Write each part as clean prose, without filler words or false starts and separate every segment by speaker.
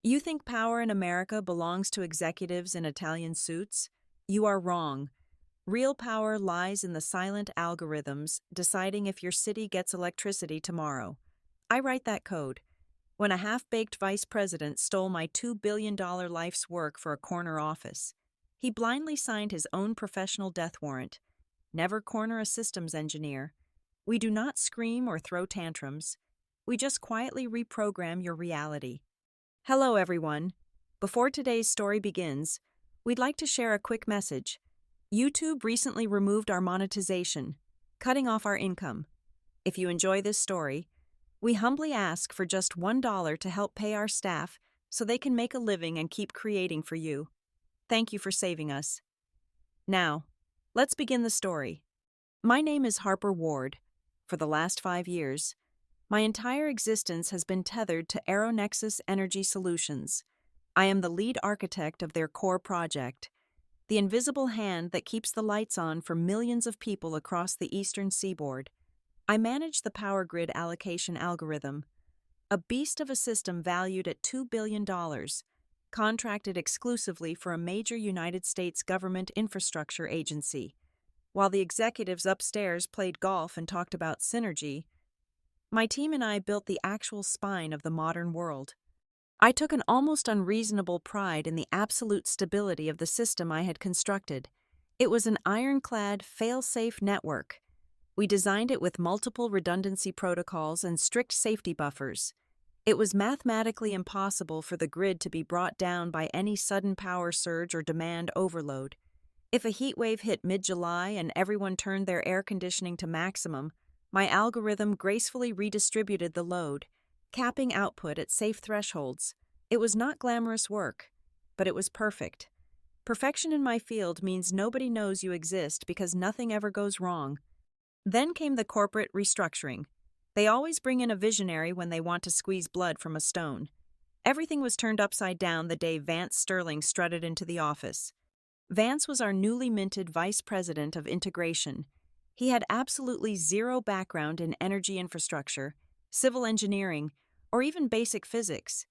Speaker 1: You think power in America belongs to executives in Italian suits? You are wrong. Real power lies in the silent algorithms deciding if your city gets electricity tomorrow. I write that code. When a half-baked vice president stole my $2 billion life's work for a corner office, he blindly signed his own professional death warrant. Never corner a systems engineer. We do not scream or throw tantrums. We just quietly reprogram your reality. Hello, everyone. Before today's story begins, we'd like to share a quick message. YouTube recently removed our monetization, cutting off our income. If you enjoy this story, we humbly ask for just $1 to help pay our staff so they can make a living and keep creating for you. Thank you for saving us. Now, let's begin the story. My name is Harper Ward. For the last 5 years, my entire existence has been tethered to Aeronexus Energy Solutions. I am the lead architect of their core project, the invisible hand that keeps the lights on for millions of people across the eastern seaboard. I manage the power grid allocation algorithm, a beast of a system valued at $2 billion, contracted exclusively for a major United States government infrastructure agency. While the executives upstairs played golf and talked about synergy, my team and I built the actual spine of the modern world. I took an almost unreasonable pride in the absolute stability of the system I had constructed. It was an ironclad, fail-safe network. We designed it with multiple redundancy protocols and strict safety buffers. It was mathematically impossible for the grid to be brought down by any sudden power surge or demand overload. If a heat wave hit mid-July and everyone turned their air conditioning to maximum, my algorithm gracefully redistributed the load, capping output at safe thresholds. It was not glamorous work, but it was perfect. Perfection in my field means nobody knows you exist because nothing ever goes wrong. Then came the corporate restructuring. They always bring in a visionary when they want to squeeze blood from a stone. Everything was turned upside down the day Vance Sterling strutted into the office. Vance was our newly minted vice president of integration. He had absolutely zero background in energy infrastructure, civil engineering, or even basic physics.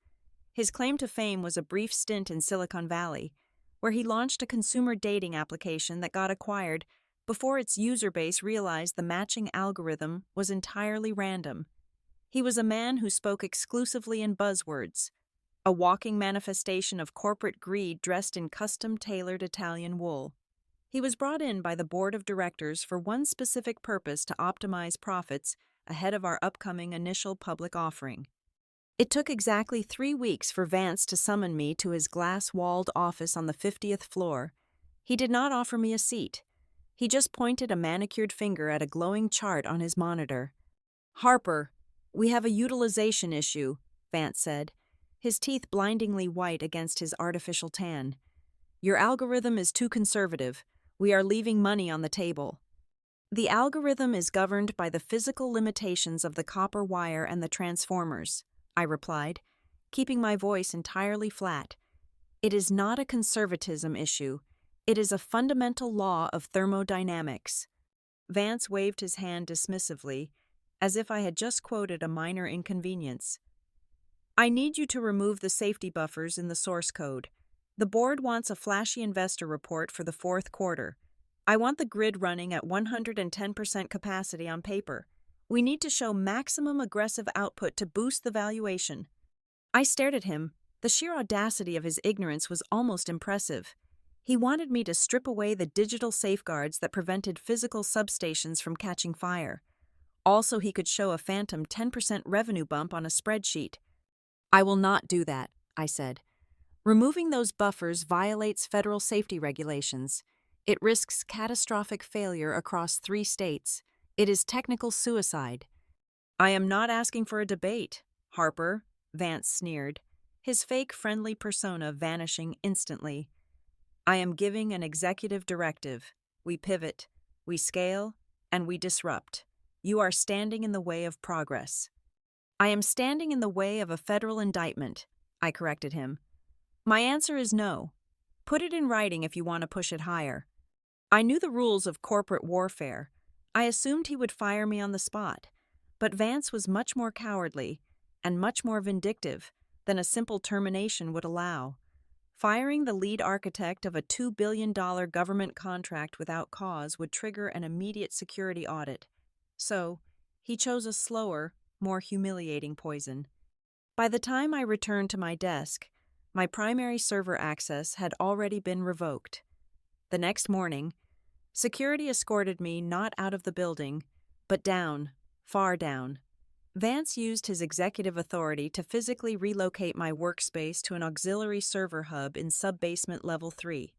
Speaker 1: His claim to fame was a brief stint in Silicon Valley, where he launched a consumer dating application that got acquired before its user base realized the matching algorithm was entirely random. He was a man who spoke exclusively in buzzwords, a walking manifestation of corporate greed dressed in custom-tailored Italian wool. He was brought in by the board of directors for one specific purpose: to optimize profits ahead of our upcoming initial public offering. It took exactly 3 weeks for Vance to summon me to his glass-walled office on the 50th floor. He did not offer me a seat. He just pointed a manicured finger at a glowing chart on his monitor. "Harper, we have a utilization issue," Vance said, his teeth blindingly white against his artificial tan. "Your algorithm is too conservative. We are leaving money on the table." "The algorithm is governed by the physical limitations of the copper wire and the transformers," I replied, keeping my voice entirely flat. "It is not a conservatism issue. It is a fundamental law of thermodynamics." Vance waved his hand dismissively, as if I had just quoted a minor inconvenience. "I need you to remove the safety buffers in the source code. The board wants a flashy investor report for the 4th quarter. I want the grid running at 110% capacity on paper. We need to show maximum aggressive output to boost the valuation." I stared at him. The sheer audacity of his ignorance was almost impressive. He wanted me to strip away the digital safeguards that prevented physical substations from catching fire. Also, he could show a phantom 10% revenue bump on a spreadsheet. "I will not do that," I said. "Removing those buffers violates federal safety regulations. It risks catastrophic failure across 3 states. It is technical suicide." "I am not asking for a debate, Harper," Vance sneered, his fake friendly persona vanishing instantly. "I am giving an executive directive. We pivot, we scale, and we disrupt. You are standing in the way of progress." "I am standing in the way of a federal indictment," I corrected him. "My answer is no. Put it in writing if you want to push it higher." I knew the rules of corporate warfare. I assumed he would fire me on the spot, but Vance was much more cowardly and much more vindictive. than a simple termination would allow. Firing the lead architect of a $2 billion government contract without cause would trigger an immediate security audit. So, he chose a slower, more humiliating poison. By the time I returned to my desk, my primary server access had already been revoked. The next morning, security escorted me not out of the building, but down, far down. Vance used his executive authority to physically relocate my workspace to an auxiliary server hub in sub-basement level 3.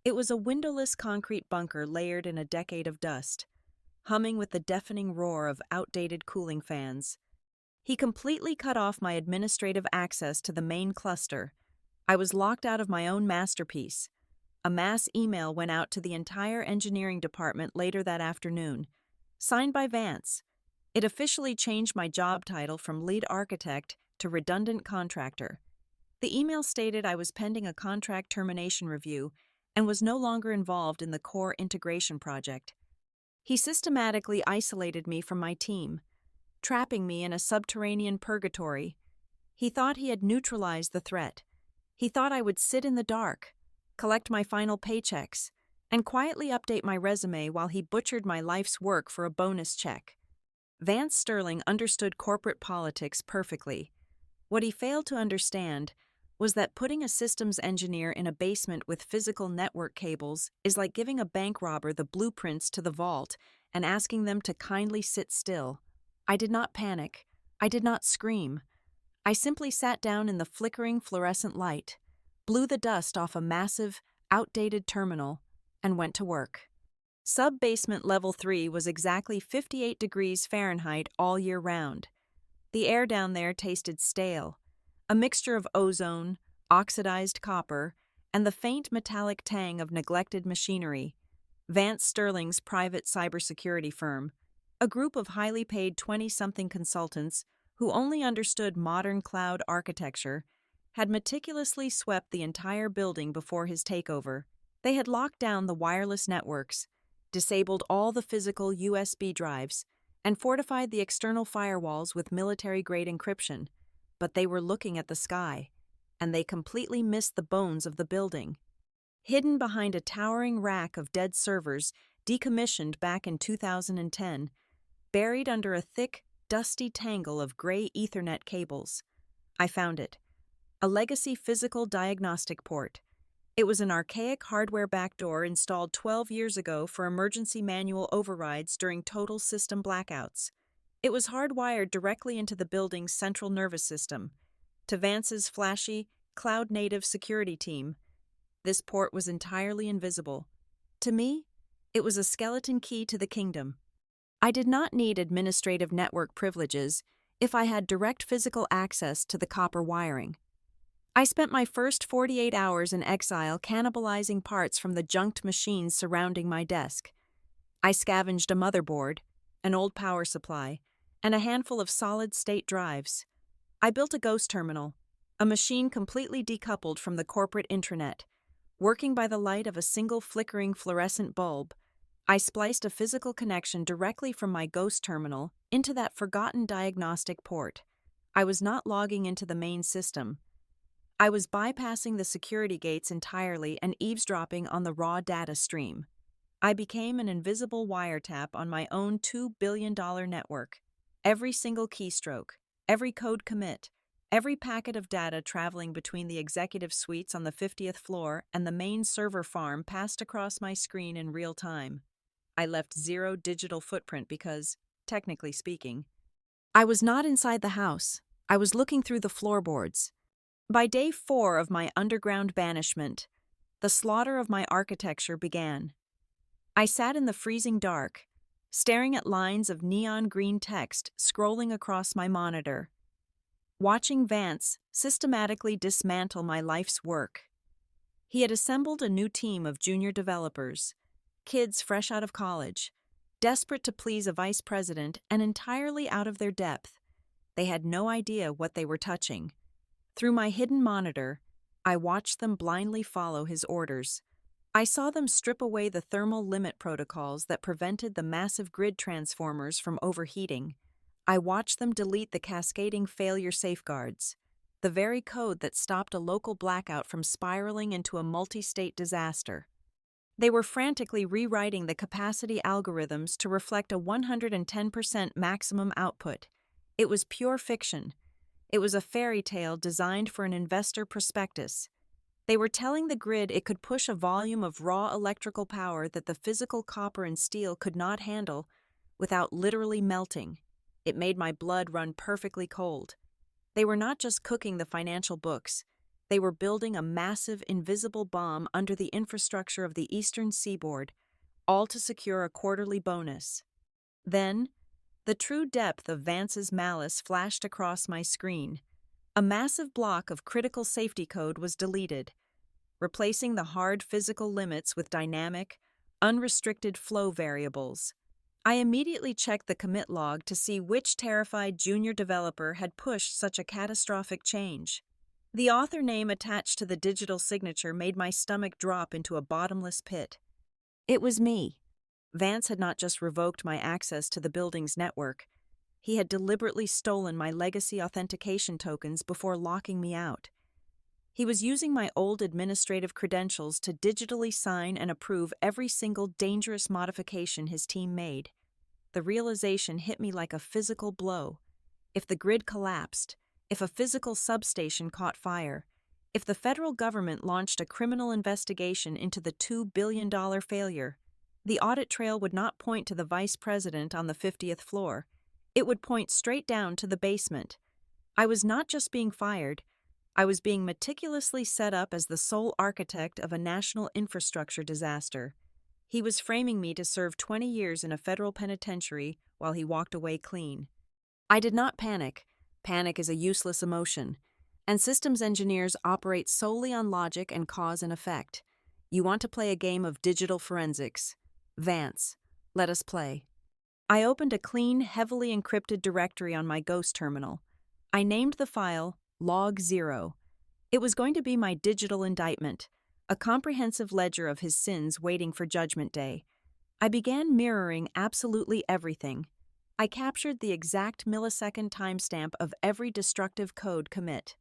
Speaker 1: It was a windowless concrete bunker layered in a decade of dust, humming with the deafening roar of outdated cooling fans. He completely cut off my administrative access to the main cluster. I was locked out of my own masterpiece. A mass email went out to the entire engineering department later that afternoon, signed by Vance. It officially changed my job title from lead architect to redundant contractor. The email stated I was pending a contract termination review and was no longer involved in the core integration project. He systematically isolated me from my team, trapping me in a subterranean purgatory. He thought he had neutralized the threat. He thought I would sit in the dark, collect my final paychecks, and quietly update my resume while he butchered my life's work for a bonus check. Vance Sterling understood corporate politics perfectly. What he failed to understand was that putting a systems engineer in a basement with physical network cables is like giving a bank robber the blueprints to the vault and asking them to kindly sit still. I did not panic. I did not scream. I simply sat down in the flickering fluorescent light, blew the dust off a massive, outdated terminal, and went to work. Sub-basement level 3 was exactly 58 degrees Fahrenheit all year round. The air down there tasted stale, a mixture of ozone, oxidized copper, and the faint metallic tang of neglected machinery. Vance Sterling's private cybersecurity firm, a group of highly paid 20-something consultants who only understood modern cloud architecture, had meticulously swept the entire building before his takeover. They had locked down the wireless networks, disabled all the physical USB drives, and fortified the external firewalls with military-grade encryption. But they were looking at the sky, and they completely missed the bones of the building. Hidden behind a towering rack of dead servers decommissioned back in 2010, buried under a thick, dusty tangle of gray Ethernet cables, I found it. A legacy physical diagnostic port. It was an archaic hardware backdoor installed 12 years ago for emergency manual overrides during total system blackouts. It was hardwired directly into the building's central nervous system. To Vance's flashy, cloud-native security team, this port was entirely invisible. To me, it was a skeleton key to the kingdom. I did not need administrative network privileges if I had direct physical access to the copper wiring. I spent my first 48 hours in exile cannibalizing parts from the junked machines surrounding my desk. I scavenged a motherboard, an old power supply, and a handful of solid-state drives. I built a ghost terminal, a machine completely decoupled from the corporate intranet. Working by the light of a single flickering fluorescent bulb, I spliced a physical connection directly from my ghost terminal into that forgotten diagnostic port. I was not logging into the main system. I was bypassing the security gates entirely and eavesdropping on the raw data stream. I became an invisible wiretap on my own $2 billion network. Every single keystroke, every code commit, every packet of data traveling between the executive suites on the 50th floor and the main server farm passed across my screen in real time. I left zero digital footprint because, technically speaking, I was not inside the house. I was looking through the floorboards. By day 4 of my underground banishment, the slaughter of my architecture began. I sat in the freezing dark, staring at lines of neon green text scrolling across my monitor, watching Vance systematically dismantle my life's work. He had assembled a new team of junior developers, kids fresh out of college, desperate to please a vice president and entirely out of their depth. They had no idea what they were touching. Through my hidden monitor, I watched them blindly follow his orders. I saw them strip away the thermal limit protocols that prevented the massive grid transformers from overheating. I watched them delete the cascading failure safeguards. the very code that stopped a local blackout from spiraling into a multi-state disaster. They were frantically rewriting the capacity algorithms to reflect a 110% maximum output. It was pure fiction. It was a fairy tale designed for an investor prospectus. They were telling the grid it could push a volume of raw electrical power that the physical copper and steel could not handle without literally melting. It made my blood run perfectly cold. They were not just cooking the financial books. They were building a massive, invisible bomb under the infrastructure of the eastern seaboard, all to secure a quarterly bonus. Then, the true depth of Vance's malice flashed across my screen. A massive block of critical safety code was deleted, replacing the hard physical limits with dynamic, unrestricted flow variables. I immediately checked the commit log to see which terrified junior developer had pushed such a catastrophic change. The author name attached to the digital signature made my stomach drop into a bottomless pit. It was me. Vance had not just revoked my access to the building's network. He had deliberately stolen my legacy authentication tokens before locking me out. He was using my old administrative credentials to digitally sign and approve every single dangerous modification his team made. The realization hit me like a physical blow. If the grid collapsed, if a physical substation caught fire, if the federal government launched a criminal investigation into the $2 billion failure, the audit trail would not point to the vice president on the 50th floor. It would point straight down to the basement. I was not just being fired, I was being meticulously set up as the sole architect of a national infrastructure disaster. He was framing me to serve 20 years in a federal penitentiary while he walked away clean. I did not panic. Panic is a useless emotion, and systems engineers operate solely on logic and cause and effect. You want to play a game of digital forensics. Vance, let us play. I opened a clean, heavily encrypted directory on my Ghost terminal. I named the file Log 0. It was going to be my digital indictment, a comprehensive ledger of his sins waiting for Judgment Day. I began mirroring absolutely everything. I captured the exact millisecond timestamp of every destructive code commit.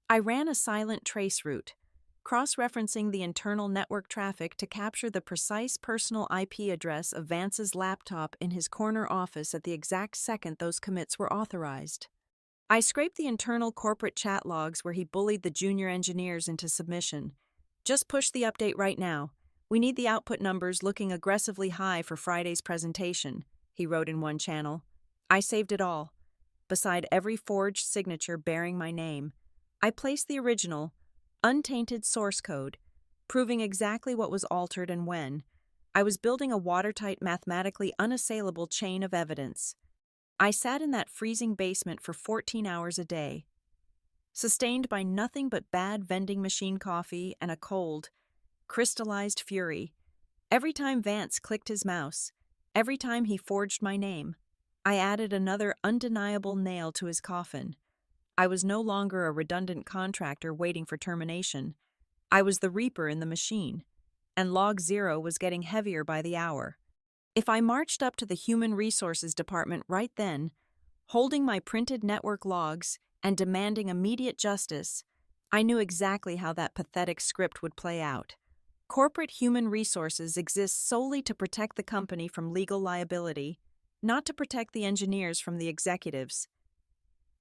Speaker 1: I ran a silent trace route, cross-referencing the internal network traffic to capture the precise personal IP address of Vance's laptop in his corner office at the exact second those commits were authorized. I scraped the internal corporate chat logs where he bullied the junior engineers into submission. Just push the update right now. We need the output numbers looking aggressively high for Friday's presentation, he wrote in one channel. I saved it all. Beside every forged signature bearing my name, I placed the original, untainted source code, proving exactly what was altered and when. I was building a watertight, mathematically unassailable chain of evidence. I sat in that freezing basement for 14 hours a day, sustained by nothing but bad vending machine coffee and a cold, crystallized fury. Every time Vance clicked his mouse, every time he forged my name, I added another undeniable nail to his coffin. I was no longer a redundant contractor waiting for termination. I was the reaper in the machine, and Log 0 was getting heavier by the hour. If I marched up to the Human Resources Department right then, holding my printed network logs and demanding immediate justice, I knew exactly how that pathetic script would play out. Corporate human resources exist solely to protect the company from legal liability, not to protect the engineers from the executives.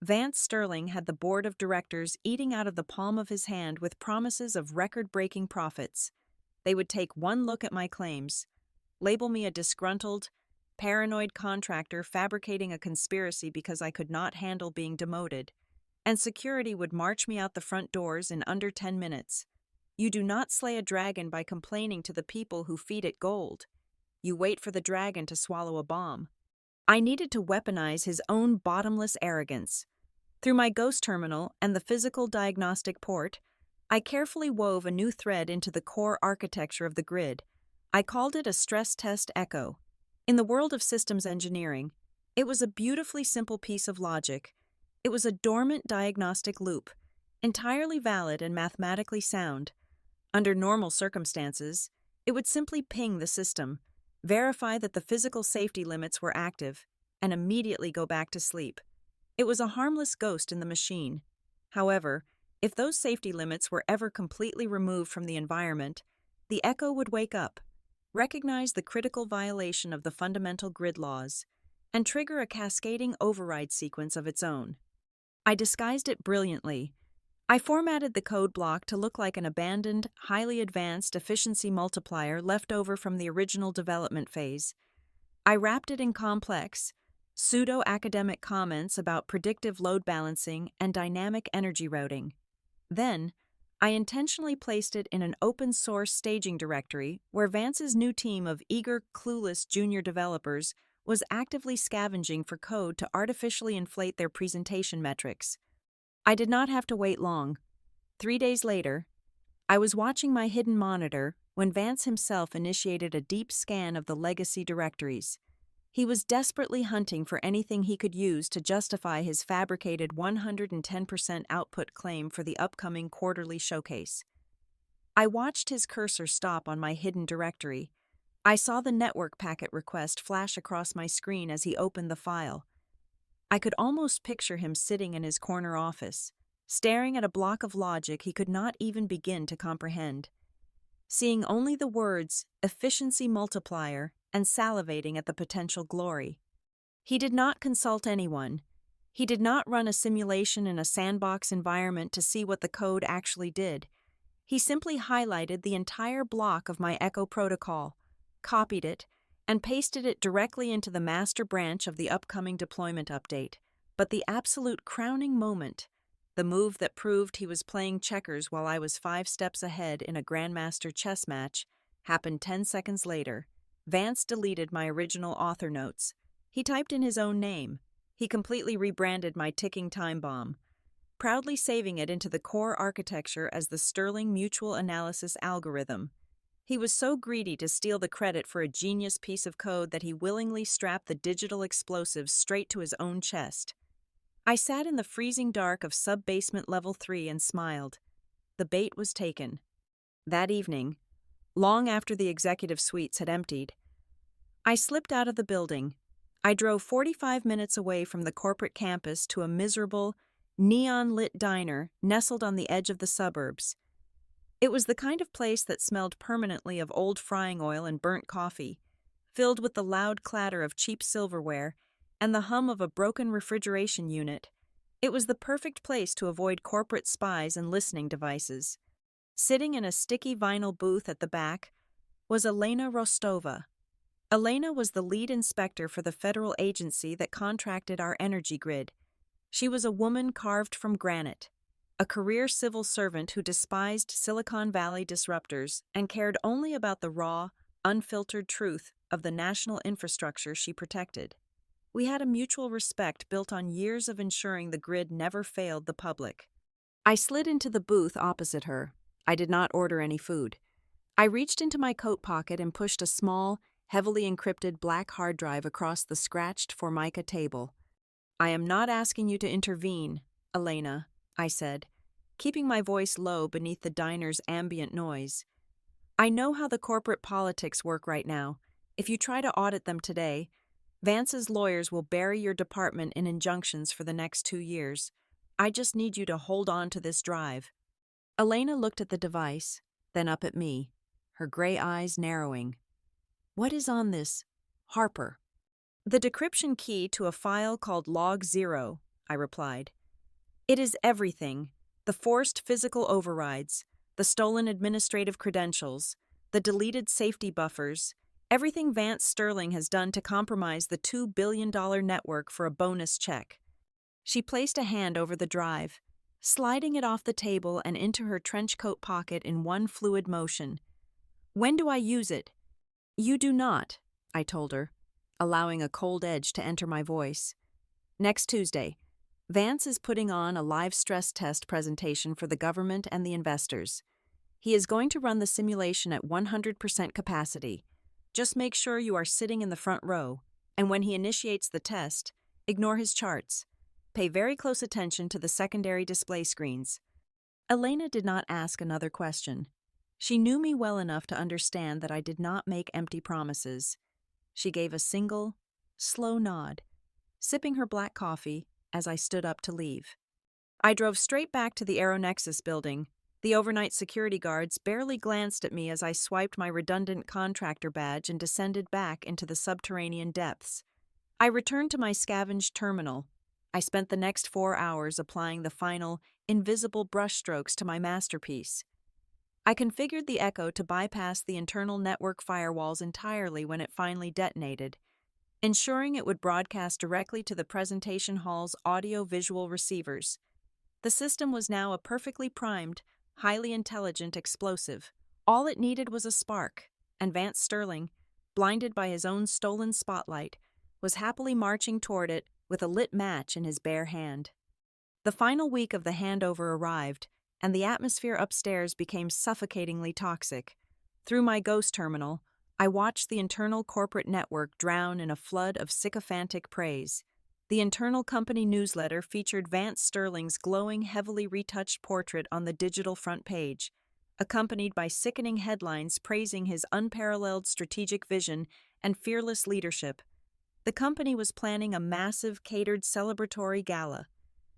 Speaker 1: Vance Sterling had the board of directors eating out of the palm of his hand with promises of record-breaking profits. They would take one look at my claims, label me a disgruntled, paranoid contractor fabricating a conspiracy because I could not handle being demoted, and security would march me out the front doors in under 10 minutes. You do not slay a dragon by complaining to the people who feed it gold. You wait for the dragon to swallow a bomb. I needed to weaponize his own bottomless arrogance. Through my Ghost terminal and the physical diagnostic port, I carefully wove a new thread into the core architecture of the grid. I called it a stress test echo. In the world of systems engineering, it was a beautifully simple piece of logic. It was a dormant diagnostic loop, entirely valid and mathematically sound. Under normal circumstances, it would simply ping the system, verify that the physical safety limits were active, and immediately go back to sleep. It was a harmless ghost in the machine. However, if those safety limits were ever completely removed from the environment, the echo would wake up, recognize the critical violation of the fundamental grid laws, and trigger a cascading override sequence of its own. I disguised it brilliantly. I formatted the code block to look like an abandoned, highly advanced efficiency multiplier left over from the original development phase. I wrapped it in complex, pseudo-academic comments about predictive load balancing and dynamic energy routing. Then, I intentionally placed it in an open-source staging directory where Vance's new team of eager, clueless junior developers was actively scavenging for code to artificially inflate their presentation metrics. I did not have to wait long. 3 days later, I was watching my hidden monitor when Vance himself initiated a deep scan of the legacy directories. He was desperately hunting for anything he could use to justify his fabricated 110% output claim for the upcoming quarterly showcase. I watched his cursor stop on my hidden directory. I saw the network packet request flash across my screen as he opened the file. I could almost picture him sitting in his corner office, staring at a block of logic he could not even begin to comprehend, seeing only the words efficiency multiplier and salivating at the potential glory. He did not consult anyone. He did not run a simulation in a sandbox environment to see what the code actually did. He simply highlighted the entire block of my Echo protocol, copied it, and pasted it directly into the master branch of the upcoming deployment update. But the absolute crowning moment, the move that proved he was playing checkers while I was 5 steps ahead in a Grandmaster chess match, happened 10 seconds later. Vance deleted my original author notes. He typed in his own name. He completely rebranded my ticking time bomb, proudly saving it into the core architecture as the Sterling Mutual Analysis algorithm. He was so greedy to steal the credit for a genius piece of code that he willingly strapped the digital explosives straight to his own chest. I sat in the freezing dark of sub-basement level 3 and smiled. The bait was taken. That evening, long after the executive suites had emptied, I slipped out of the building. I drove 45 minutes away from the corporate campus to a miserable, neon-lit diner nestled on the edge of the suburbs. It was the kind of place that smelled permanently of old frying oil and burnt coffee, filled with the loud clatter of cheap silverware and the hum of a broken refrigeration unit. It was the perfect place to avoid corporate spies and listening devices. Sitting in a sticky vinyl booth at the back was Elena Rostova. Elena was the lead inspector for the federal agency that contracted our energy grid. She was a woman carved from granite, a career civil servant who despised Silicon Valley disruptors and cared only about the raw, unfiltered truth of the national infrastructure she protected. We had a mutual respect built on years of ensuring the grid never failed the public. I slid into the booth opposite her. I did not order any food. I reached into my coat pocket and pushed a small, heavily encrypted black hard drive across the scratched Formica table. "I am not asking you to intervene, Elena," I said, keeping my voice low beneath the diner's ambient noise. "I know how the corporate politics work right now. If you try to audit them today, Vance's lawyers will bury your department in injunctions for the next 2 years. I just need you to hold on to this drive." Elena looked at the device, then up at me, her gray eyes narrowing. "What is on this, Harper?" "The decryption key to a file called Log 0, I replied. "It is everything: the forced physical overrides, the stolen administrative credentials, the deleted safety buffers, everything Vance Sterling has done to compromise the $2 billion network for a bonus check." She placed a hand over the drive, sliding it off the table and into her trench coat pocket in one fluid motion. "When do I use it?" "You do not," I told her, allowing a cold edge to enter my voice. "Next Tuesday, Vance is putting on a live stress test presentation for the government and the investors. He is going to run the simulation at 100% capacity. Just make sure you are sitting in the front row, and when he initiates the test, ignore his charts. Pay very close attention to the secondary display screens." Elena did not ask another question. She knew me well enough to understand that I did not make empty promises. She gave a single, slow nod, sipping her black coffee as I stood up to leave. I drove straight back to the Aeronexus building. The overnight security guards barely glanced at me as I swiped my redundant contractor badge and descended back into the subterranean depths. I returned to my scavenged terminal. I spent the next 4 hours applying the final, invisible brushstrokes to my masterpiece. I configured the Echo to bypass the internal network firewalls entirely when it finally detonated, ensuring it would broadcast directly to the presentation hall's audio-visual receivers. The system was now a perfectly primed, highly intelligent explosive. All it needed was a spark, and Vance Sterling, blinded by his own stolen spotlight, was happily marching toward it with a lit match in his bare hand. The final week of the handover arrived, and the atmosphere upstairs became suffocatingly toxic. Through my ghost terminal, I watched the internal corporate network drown in a flood of sycophantic praise. The internal company newsletter featured Vance Sterling's glowing, heavily retouched portrait on the digital front page, accompanied by sickening headlines praising his unparalleled strategic vision and fearless leadership. The company was planning a massive, catered celebratory gala,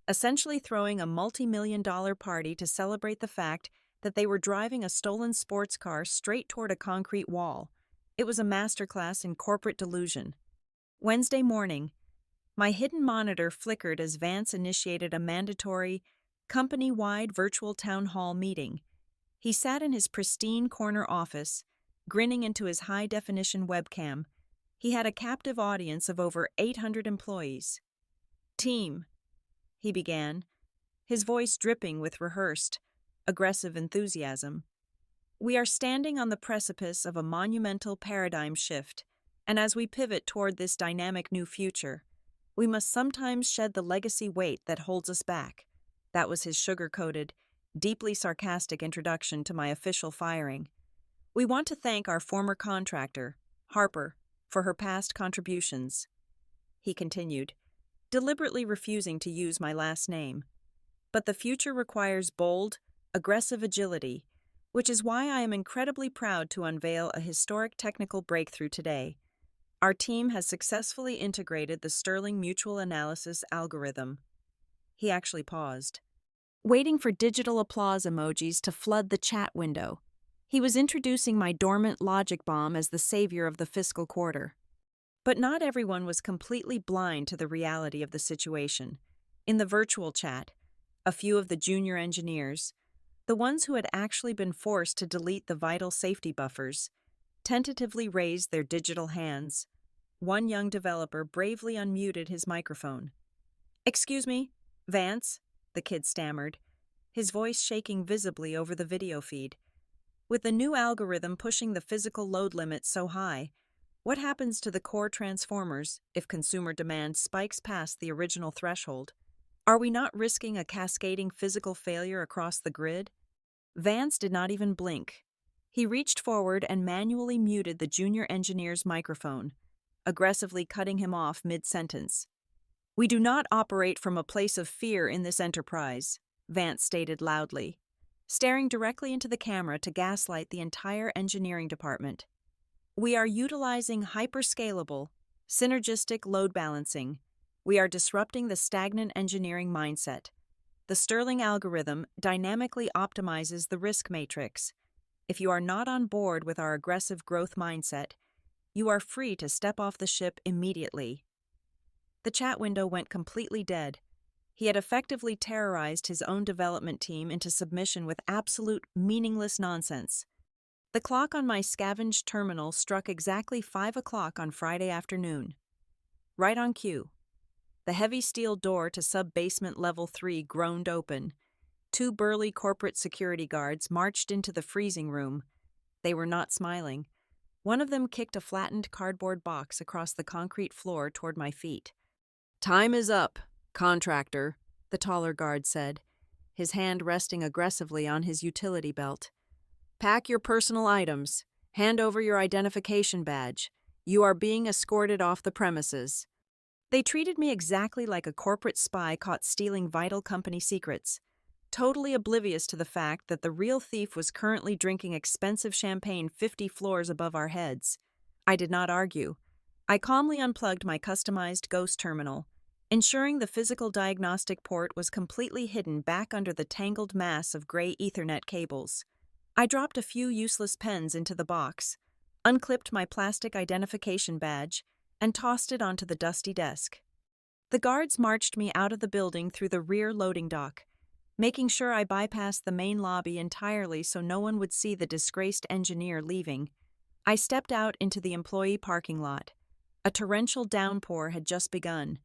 Speaker 1: essentially throwing a multi-million-dollar party to celebrate the fact that they were driving a stolen sports car straight toward a concrete wall. It was a masterclass in corporate delusion. Wednesday morning, my hidden monitor flickered as Vance initiated a mandatory, company-wide virtual town hall meeting. He sat in his pristine corner office, grinning into his high-definition webcam. He had a captive audience of over 800 employees. "Team," he began, his voice dripping with rehearsed, aggressive enthusiasm. "We are standing on the precipice of a monumental paradigm shift, and as we pivot toward this dynamic new future, we must sometimes shed the legacy weight that holds us back." That was his sugar-coated, deeply sarcastic introduction to my official firing. "We want to thank our former contractor, Harper, for her past contributions," he continued, deliberately refusing to use my last name. "But the future requires bold, aggressive agility, which is why I am incredibly proud to unveil a historic technical breakthrough today. Our team has successfully integrated the Sterling Mutual Analysis algorithm." He actually paused, waiting for digital applause emojis to flood the chat window. He was introducing my dormant logic bomb as the savior of the fiscal quarter. But not everyone was completely blind to the reality of the situation. In the virtual chat, a few of the junior engineers, the ones who had actually been forced to delete the vital safety buffers, tentatively raised their digital hands. One young developer bravely unmuted his microphone. "Excuse me, Vance," the kid stammered, his voice shaking visibly over the video feed. "With the new algorithm pushing the physical load limit so high, what happens to the core transformers if consumer demand spikes past the original threshold? Are we not risking a cascading physical failure across the grid?" Vance did not even blink. He reached forward and manually muted the junior engineer's microphone, aggressively cutting him off mid-sentence. "We do not operate from a place of fear in this enterprise," Vance stated loudly, staring directly into the camera to gaslight the entire engineering department. "We are utilizing hyperscalable, synergistic load balancing. We are disrupting the stagnant engineering mindset. The Sterling algorithm dynamically optimizes the risk matrix. If you are not on board with our aggressive growth mindset, you are free to step off the ship immediately." The chat window went completely dead. He had effectively terrorized his own development team into submission with absolute meaningless nonsense. The clock on my scavenged terminal struck exactly 5 o'clock on Friday afternoon. Right on cue. The heavy steel door to sub-basement level 3 groaned open. 2 burly corporate security guards marched into the freezing room. They were not smiling. One of them kicked a flattened cardboard box across the concrete floor toward my feet. "Time is up, contractor," the taller guard said, his hand resting aggressively on his utility belt. "Pack your personal items. Hand over your identification badge. You are being escorted off the premises." They treated me exactly like a corporate spy caught stealing vital company secrets, totally oblivious to the fact that the real thief was currently drinking expensive champagne 50 floors above our heads. I did not argue. I calmly unplugged my customized ghost terminal, ensuring the physical diagnostic port was completely hidden back under the tangled mass of gray Ethernet cables. I dropped a few useless pens into the box, unclipped my plastic identification badge, and tossed it onto the dusty desk. The guards marched me out of the building through the rear loading dock, making sure I bypassed the main lobby entirely so no one would see the disgraced engineer leaving. I stepped out into the employee parking lot. A torrential downpour had just begun,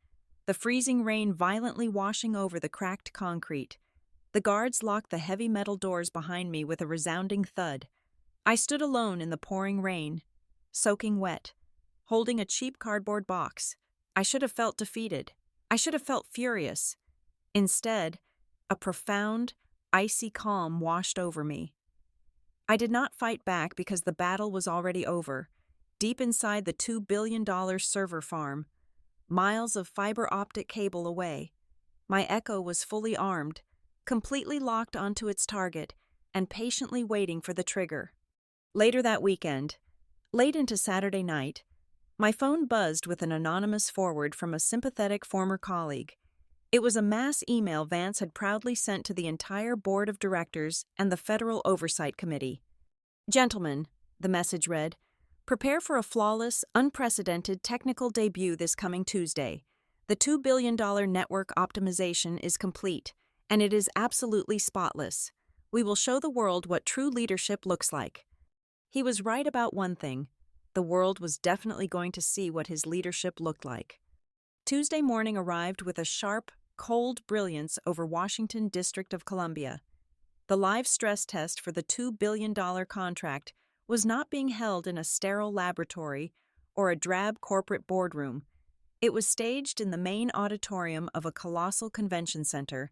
Speaker 1: the freezing rain violently washing over the cracked concrete. The guards locked the heavy metal doors behind me with a resounding thud. I stood alone in the pouring rain, soaking wet, holding a cheap cardboard box. I should have felt defeated. I should have felt furious. Instead, a profound, icy calm washed over me. I did not fight back because the battle was already over. Deep inside the $2 billion server farm, miles of fiber optic cable away, my Echo was fully armed, completely locked onto its target, and patiently waiting for the trigger. Later that weekend, late into Saturday night, my phone buzzed with an anonymous forward from a sympathetic former colleague. It was a mass email Vance had proudly sent to the entire board of directors and the Federal Oversight Committee. "Gentlemen," the message read, "prepare for a flawless, unprecedented technical debut this coming Tuesday. The $2 billion network optimization is complete, and it is absolutely spotless. We will show the world what true leadership looks like." He was right about one thing. The world was definitely going to see what his leadership looked like. Tuesday morning arrived with a sharp, cold brilliance over Washington, District of Columbia. The live stress test for the $2 billion contract was not being held in a sterile laboratory or a drab corporate boardroom. It was staged in the main auditorium of a colossal convention center,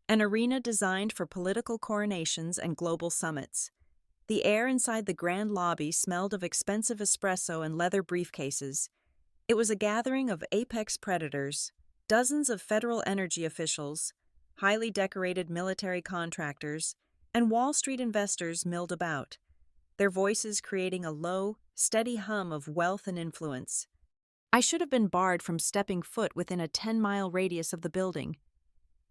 Speaker 1: an arena designed for political coronations and global summits. The air inside the grand lobby smelled of expensive espresso and leather briefcases. It was a gathering of apex predators, dozens of federal energy officials, highly decorated military contractors, and Wall Street investors milled about, their voices creating a low, steady hum of wealth and influence. I should have been barred from stepping foot within a 10-mile radius of the building.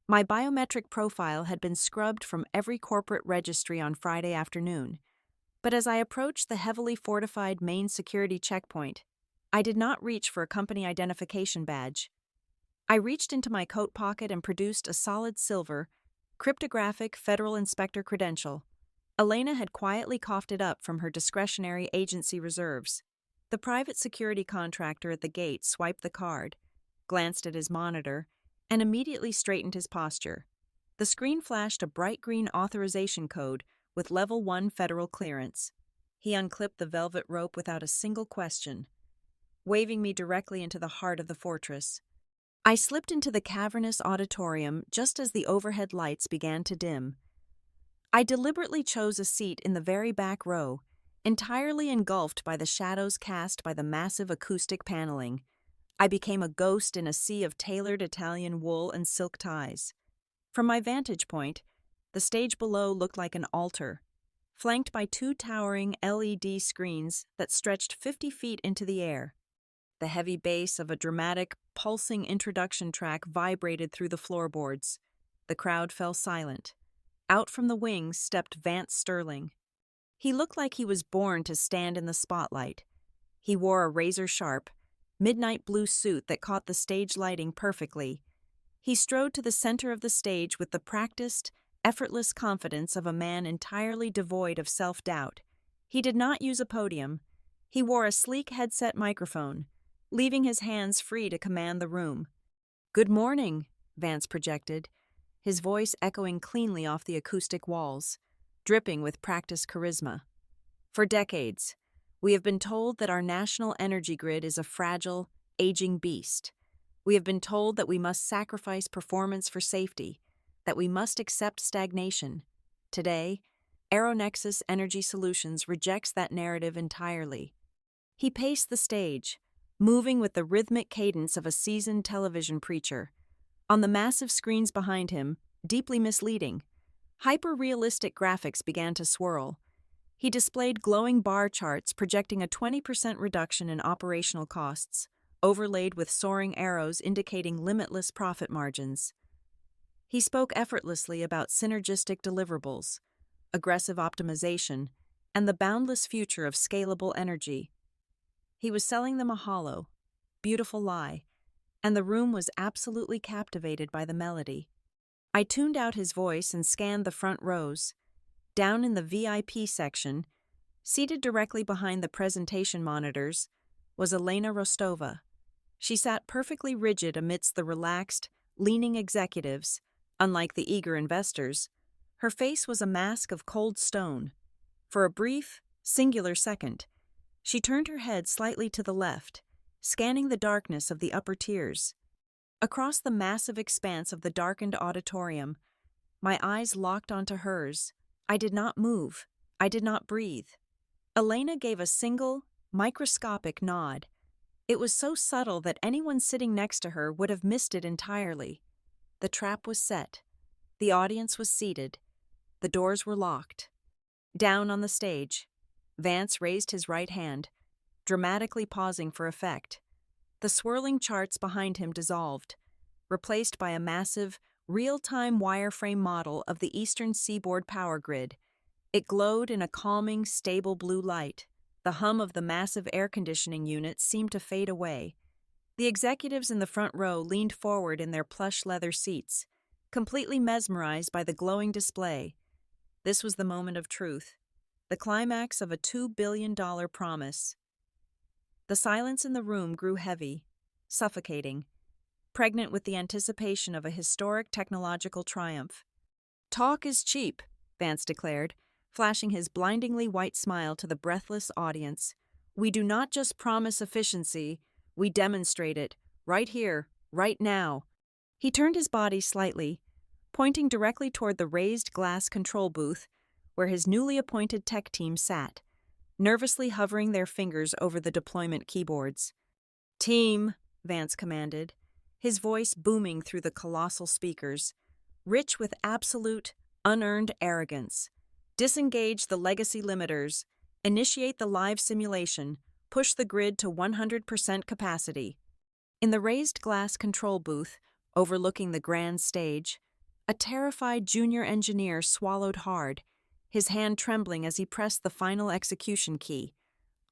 Speaker 1: My biometric profile had been scrubbed from every corporate registry on Friday afternoon, but as I approached the heavily fortified main security checkpoint, I did not reach for a company identification badge. I reached into my coat pocket and produced a solid silver, cryptographic Federal Inspector credential. Elena had quietly coughed it up from her discretionary agency reserves. The private security contractor at the gate swiped the card, glanced at his monitor, and immediately straightened his posture. The screen flashed a bright green authorization code with Level 1 federal clearance. He unclipped the velvet rope without a single question, waving me directly into the heart of the fortress. I slipped into the cavernous auditorium just as the overhead lights began to dim. I deliberately chose a seat in the very back row, entirely engulfed by the shadows cast by the massive acoustic paneling. I became a ghost in a sea of tailored Italian wool and silk ties. From my vantage point, the stage below looked like an altar, flanked by two towering LED screens that stretched 50 feet into the air. The heavy bass of a dramatic, pulsing introduction track vibrated through the floorboards. The crowd fell silent. Out from the wings stepped Vance Sterling. He looked like he was born to stand in the spotlight. He wore a razor-sharp, midnight blue suit that caught the stage lighting perfectly. He strode to the center of the stage with the practiced, effortless confidence of a man entirely devoid of self-doubt. He did not use a podium. He wore a sleek headset microphone, leaving his hands free to command the room. "Good morning," Vance projected, his voice echoing cleanly off the acoustic walls, dripping with practiced charisma. "For decades, we have been told that our national energy grid is a fragile, aging beast. We have been told that we must sacrifice performance for safety, that we must accept stagnation. Today, Aeronexus Energy Solutions rejects that narrative entirely." He paced the stage, moving with the rhythmic cadence of a seasoned television preacher. On the massive screens behind him, deeply misleading, hyper-realistic graphics began to swirl. He displayed glowing bar charts projecting a 20% reduction in operational costs, overlaid with soaring arrows indicating limitless profit margins. He spoke effortlessly about synergistic deliverables, aggressive optimization, and the boundless future of scalable energy. He was selling them a hollow, beautiful lie, and the room was absolutely captivated by the melody. I tuned out his voice and scanned the front rows. Down in the VIP section, seated directly behind the presentation monitors, was Elena Rostova. She sat perfectly rigid amidst the relaxed, leaning executives. Unlike the eager investors, her face was a mask of cold stone. For a brief, singular second, she turned her head slightly to the left, scanning the darkness of the upper tiers. Across the massive expanse of the darkened auditorium, my eyes locked onto hers. I did not move. I did not breathe. Elena gave a single, microscopic nod. It was so subtle that anyone sitting next to her would have missed it entirely. The trap was set. The audience was seated. The doors were locked. Down on the stage, Vance raised his right hand, dramatically pausing for effect. The swirling charts behind him dissolved, replaced by a massive, real-time wireframe model of the Eastern Seaboard power grid. It glowed in a calming, stable blue light. The hum of the massive air conditioning unit seemed to fade away. The executives in the front row leaned forward in their plush leather seats, completely mesmerized by the glowing display. This was the moment of truth, the climax of a $2 billion promise. The silence in the room grew heavy, suffocating, pregnant with the anticipation of a historic technological triumph. "Talk is cheap," Vance declared, flashing his blindingly white smile to the breathless audience. "We do not just promise efficiency, we demonstrate it, right here, right now." He turned his body slightly, pointing directly toward the raised glass control booth where his newly appointed tech team sat, nervously hovering their fingers over the deployment keyboards. "Team," Vance commanded, his voice booming through the colossal speakers, rich with absolute, unearned arrogance. "Disengage the legacy limiters, initiate the live simulation, push the grid to 100% capacity." In the raised glass control booth, overlooking the grand stage, a terrified junior engineer swallowed hard, his hand trembling as he pressed the final execution key.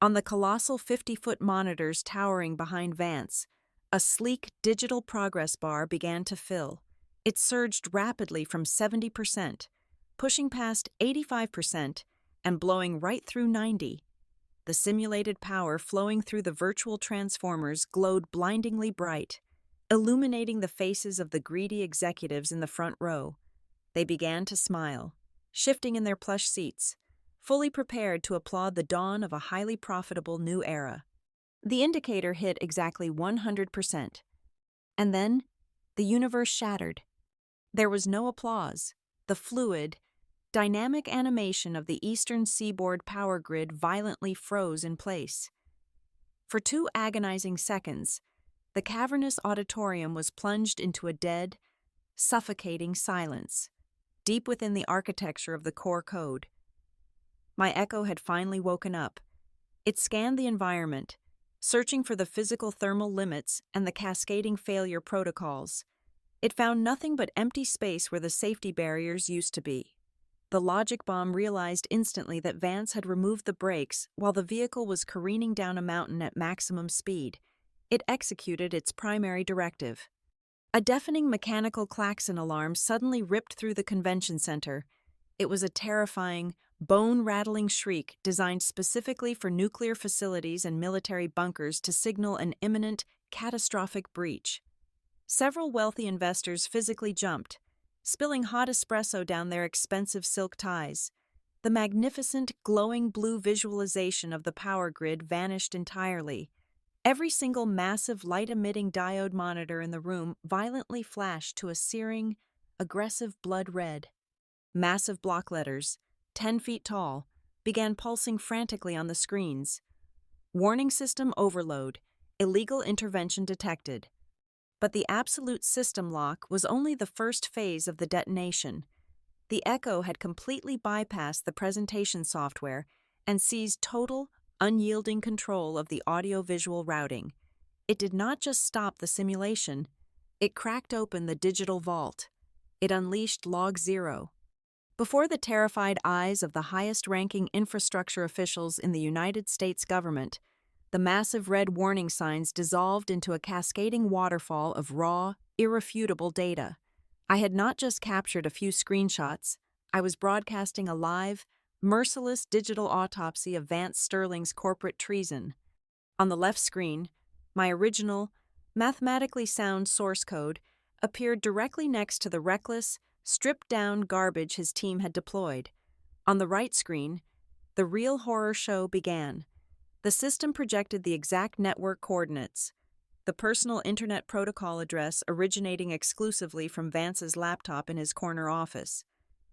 Speaker 1: On the colossal 50-foot monitors towering behind Vance, a sleek digital progress bar began to fill. It surged rapidly from 70%, pushing past 85%, and blowing right through 90%. The simulated power flowing through the virtual transformers glowed blindingly bright, illuminating the faces of the greedy executives in the front row. They began to smile, shifting in their plush seats, fully prepared to applaud the dawn of a highly profitable new era. The indicator hit exactly 100%. And then, the universe shattered. There was no applause. The fluid, dynamic animation of the Eastern Seaboard power grid violently froze in place. For 2 agonizing seconds, the cavernous auditorium was plunged into a dead, suffocating silence, deep within the architecture of the core code. My echo had finally woken up. It scanned the environment, searching for the physical thermal limits and the cascading failure protocols. It found nothing but empty space where the safety barriers used to be. The logic bomb realized instantly that Vance had removed the brakes while the vehicle was careening down a mountain at maximum speed. It executed its primary directive. A deafening mechanical klaxon alarm suddenly ripped through the convention center. It was a terrifying, bone-rattling shriek designed specifically for nuclear facilities and military bunkers to signal an imminent, catastrophic breach. Several wealthy investors physically jumped, spilling hot espresso down their expensive silk ties. The magnificent, glowing blue visualization of the power grid vanished entirely. Every single massive light-emitting diode monitor in the room violently flashed to a searing, aggressive blood red. Massive block letters, 10 feet tall, began pulsing frantically on the screens. Warning system overload, illegal intervention detected. But the absolute system lock was only the first phase of the detonation. The Echo had completely bypassed the presentation software and seized total, unyielding control of the audio-visual routing. It did not just stop the simulation, it cracked open the digital vault. It unleashed Log Zero. Before the terrified eyes of the highest-ranking infrastructure officials in the United States government, the massive red warning signs dissolved into a cascading waterfall of raw, irrefutable data. I had not just captured a few screenshots, I was broadcasting a live, merciless digital autopsy of Vance Sterling's corporate treason. On the left screen, my original, mathematically sound source code appeared directly next to the reckless, stripped-down garbage his team had deployed. On the right screen, the real horror show began. The system projected the exact network coordinates, the personal internet protocol address originating exclusively from Vance's laptop in his corner office,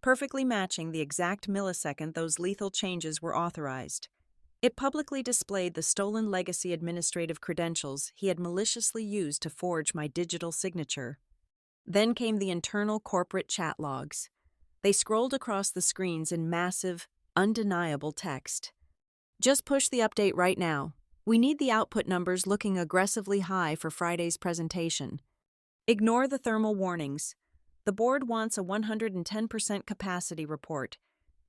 Speaker 1: perfectly matching the exact millisecond those lethal changes were authorized. It publicly displayed the stolen legacy administrative credentials he had maliciously used to forge my digital signature. Then came the internal corporate chat logs. They scrolled across the screens in massive, undeniable text. Just push the update right now. We need the output numbers looking aggressively high for Friday's presentation. Ignore the thermal warnings. The board wants a 110% capacity report.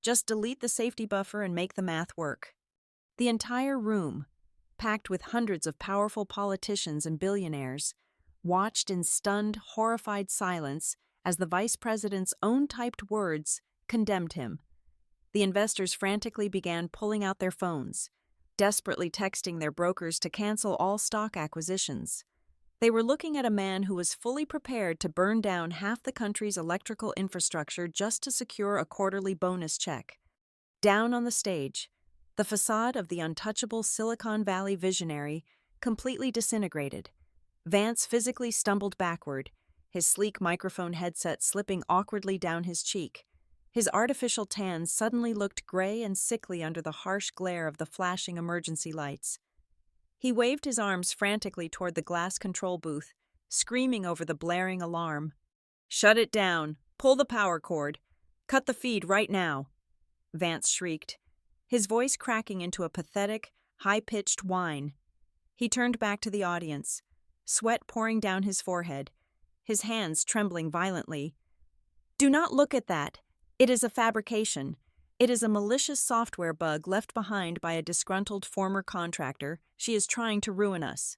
Speaker 1: Just delete the safety buffer and make the math work. The entire room, packed with hundreds of powerful politicians and billionaires, watched in stunned, horrified silence as the vice president's own typed words condemned him. The investors frantically began pulling out their phones, desperately texting their brokers to cancel all stock acquisitions. They were looking at a man who was fully prepared to burn down half the country's electrical infrastructure just to secure a quarterly bonus check. Down on the stage, the facade of the untouchable Silicon Valley visionary completely disintegrated. Vance physically stumbled backward, his sleek microphone headset slipping awkwardly down his cheek. His artificial tan suddenly looked gray and sickly under the harsh glare of the flashing emergency lights. He waved his arms frantically toward the glass control booth, screaming over the blaring alarm. "Shut it down! Pull the power cord! Cut the feed right now!" Vance shrieked, his voice cracking into a pathetic, high-pitched whine. He turned back to the audience, sweat pouring down his forehead, his hands trembling violently. "Do not look at that! It is a fabrication. It is a malicious software bug left behind by a disgruntled former contractor. She is trying to ruin us."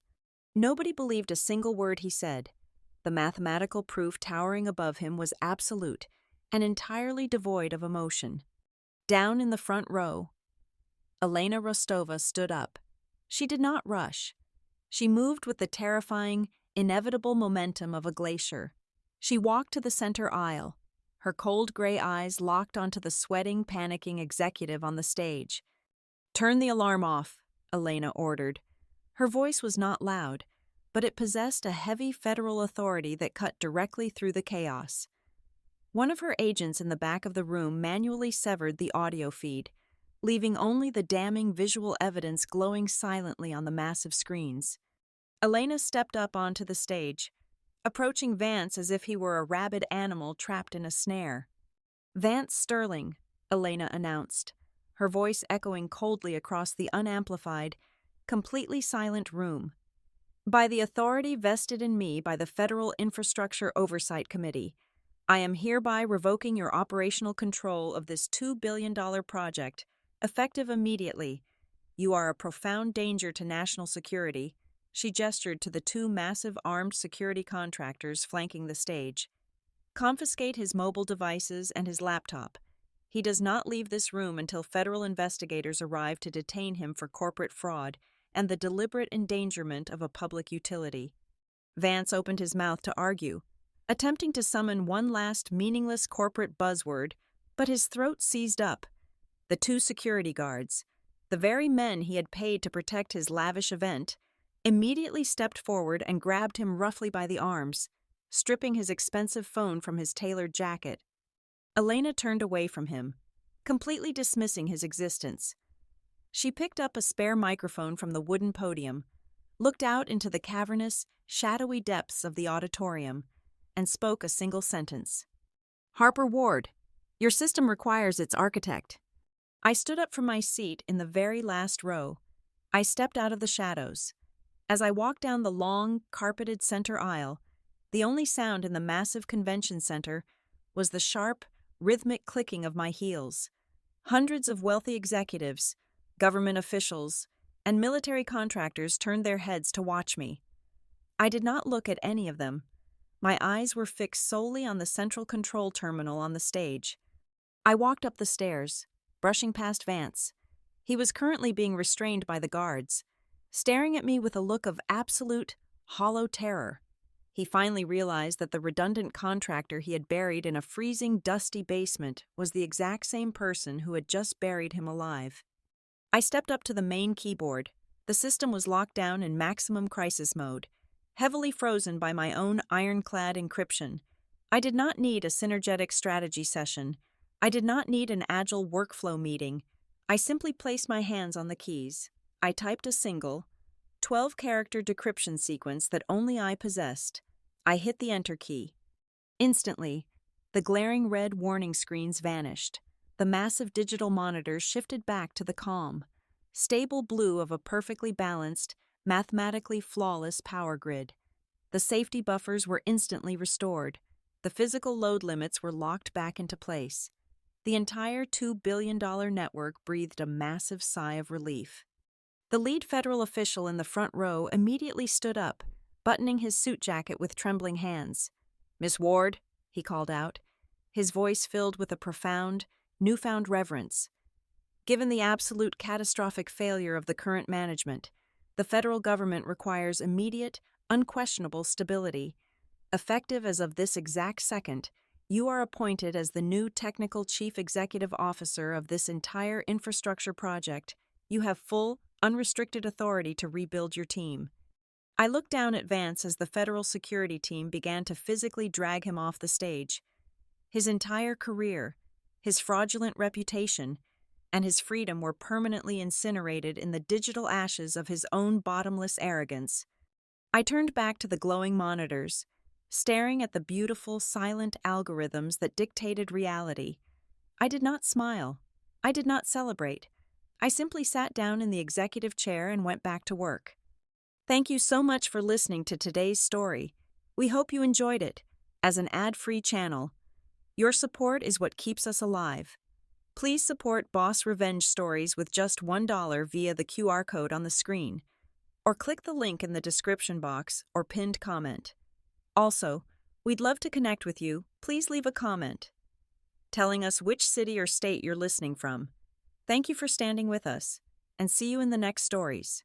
Speaker 1: Nobody believed a single word he said. The mathematical proof towering above him was absolute and entirely devoid of emotion. Down in the front row, Elena Rostova stood up. She did not rush. She moved with the terrifying, inevitable momentum of a glacier. She walked to the center aisle, her cold gray eyes locked onto the sweating, panicking executive on the stage. "Turn the alarm off," Elena ordered. Her voice was not loud, but it possessed a heavy federal authority that cut directly through the chaos. One of her agents in the back of the room manually severed the audio feed, leaving only the damning visual evidence glowing silently on the massive screens. Elena stepped up onto the stage, approaching Vance as if he were a rabid animal trapped in a snare. "Vance Sterling," Elena announced, her voice echoing coldly across the unamplified, completely silent room. "By the authority vested in me by the Federal Infrastructure Oversight Committee, I am hereby revoking your operational control of this $2 billion project, effective immediately. You are a profound danger to national security." She gestured to the two massive armed security contractors flanking the stage. "Confiscate his mobile devices and his laptop. He does not leave this room until federal investigators arrive to detain him for corporate fraud and the deliberate endangerment of a public utility." Vance opened his mouth to argue, attempting to summon one last meaningless corporate buzzword, but his throat seized up. The two security guards, the very men he had paid to protect his lavish event, immediately stepped forward and grabbed him roughly by the arms, stripping his expensive phone from his tailored jacket. Elena turned away from him, completely dismissing his existence. She picked up a spare microphone from the wooden podium, looked out into the cavernous, shadowy depths of the auditorium, and spoke a single sentence. "Harper Ward, your system requires its architect." I stood up from my seat in the very last row. I stepped out of the shadows. As I walked down the long, carpeted center aisle, the only sound in the massive convention center was the sharp, rhythmic clicking of my heels. Hundreds of wealthy executives, government officials, and military contractors turned their heads to watch me. I did not look at any of them. My eyes were fixed solely on the central control terminal on the stage. I walked up the stairs, brushing past Vance. He was currently being restrained by the guards, staring at me with a look of absolute, hollow terror. He finally realized that the redundant contractor he had buried in a freezing, dusty basement was the exact same person who had just buried him alive. I stepped up to the main keyboard. The system was locked down in maximum crisis mode, heavily frozen by my own ironclad encryption. I did not need a synergetic strategy session. I did not need an agile workflow meeting. I simply placed my hands on the keys. I typed a single, 12-character decryption sequence that only I possessed. I hit the Enter key. Instantly, the glaring red warning screens vanished. The massive digital monitors shifted back to the calm, stable blue of a perfectly balanced, mathematically flawless power grid. The safety buffers were instantly restored. The physical load limits were locked back into place. The entire $2 billion network breathed a massive sigh of relief. The lead federal official in the front row immediately stood up, buttoning his suit jacket with trembling hands. "Miss Ward," he called out, his voice filled with a profound, newfound reverence. "Given the absolute catastrophic failure of the current management, the federal government requires immediate, unquestionable stability. Effective as of this exact second, you are appointed as the new technical chief executive officer of this entire infrastructure project. You have full, unrestricted authority to rebuild your team." I looked down at Vance as the federal security team began to physically drag him off the stage. His entire career, his fraudulent reputation, and his freedom were permanently incinerated in the digital ashes of his own bottomless arrogance. I turned back to the glowing monitors, staring at the beautiful, silent algorithms that dictated reality. I did not smile. I did not celebrate. I simply sat down in the executive chair and went back to work. Thank you so much for listening to today's story. We hope you enjoyed it. As an ad-free channel, your support is what keeps us alive. Please support Boss Revenge Stories with just $1 via the QR code on the screen, or click the link in the description box or pinned comment. Also, we'd love to connect with you. Please leave a comment telling us which city or state you're listening from. Thank you for standing with us, and see you in the next stories.